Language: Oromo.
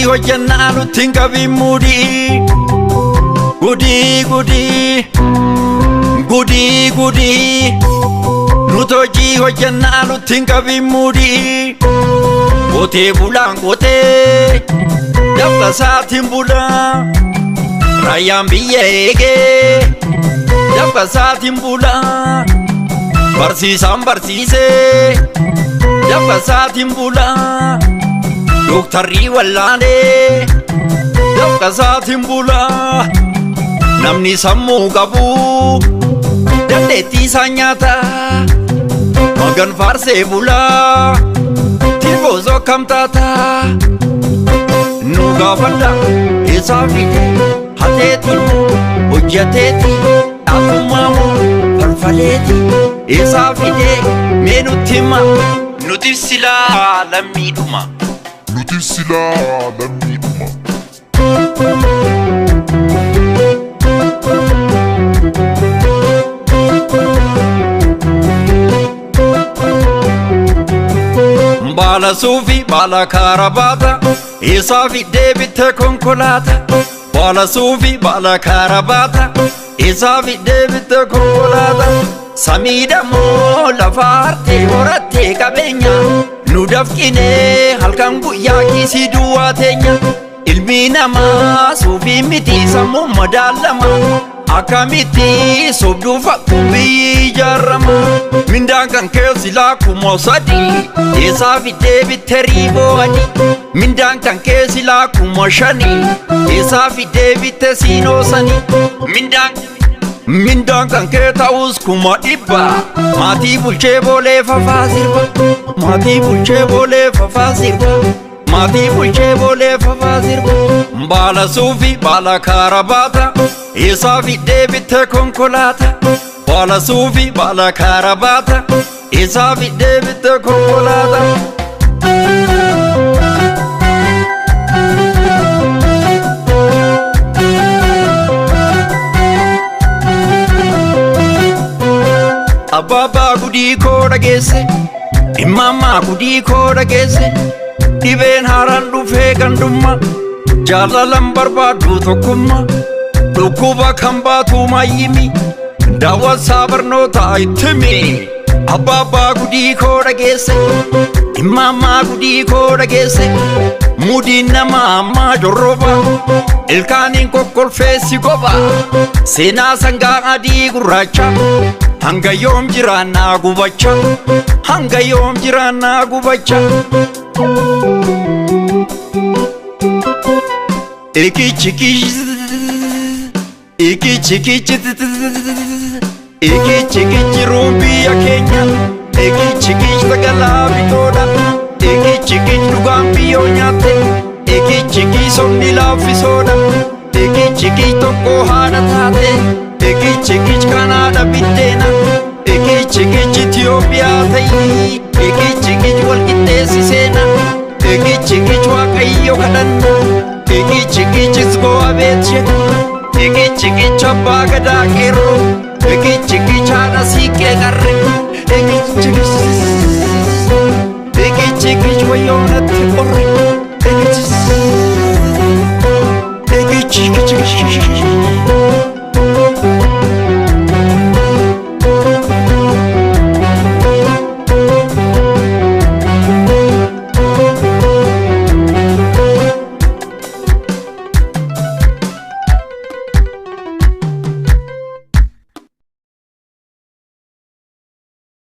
hojii hojjannaa nutti hin qabin mudii gudii gudii gudii gudii nuti hojii hojjannaa nutti hin qabin mudii qotee bulaan qotee lafa isaatiin bulaa raayyaan biyya eegee lafa isaatiin bulaa barsiisaan barsiisee lafa isaatiin bulaa doktarrii wallaanee lafa isaatiin bulaa namni sammuu qabu dandeettii isaa nyaata magan faarsee bulaa tiboozoo kam taata nu gaafadha isaa fide hateetu hojjateeti dhaabumaamoo farfaleeti isaa fide mee nutti hima nuti silaa lammiidhuma nuti silaa lammiidhuma. Baala suufii baala kaarabaata isaa fidee bitte konkolaata baala suufii baala kaarabaata isaa fidee bitte konkolaata samiidha moo lafa hartee horattee qabeenya nu dafqinee halkan guyyaa kiisii duwwaa teenya ilmi namaa suufii miti sammuu madaalama akkamitti sobduu fakkuun biyyi ijaarama mindaan kan keessi laakkumoo sadii isaa fidee bitte riiboo adii mindaan kan keessi laakkumoo shanii isaa fidee bitte siinoo sanii mindaan kan kee ta'us kuma dhibba maatii bulchee boolee fafaa sirba maatii bulchee boolee fafaa sirba maatii bulchee boolee fafaa sirba baala suufii baala kaarabaata isaa fidee bitte konkolaata baala suufii baala kaarabaata isaa fidee bitte konkolaata. Abbaa gudii koo dhageesse imammaa gudii koo dhageesse dhibeen haaraan dhufee gandummaa jaalalan barbaadu tokkummaa dhukkuba kan baatu mayyimi daawwasaa barnoota ittimi abbaa gudii koo dhageesse imammaa gudii koo dhageesse mudiin nama ammaa jorroba ilkaaniin kokkolfeessi goba seenaa sangaa adii gurraacha hanga yoom jiraannaa gubacha hanga yoom jiraannaa gubacha ikichikichi rumbiya keenya ikichikichi sagalaa bitoodha ikichikichi dhugaan biyyoo nyaatte ikichikichi somni laaffisoodha ikichikichi tokko haadha taate ikichikichi kanaadha biddeena ikichikichi Itiyoophiyaa ta'ii ikichikichi walqixxeessi seena ikichikichi waaqayyo kadhanna ikichikichis go'a beetshe ikichikichi abbaa gadaa qeerroo ikichikichi haadha siiqqee qarre ikichikichi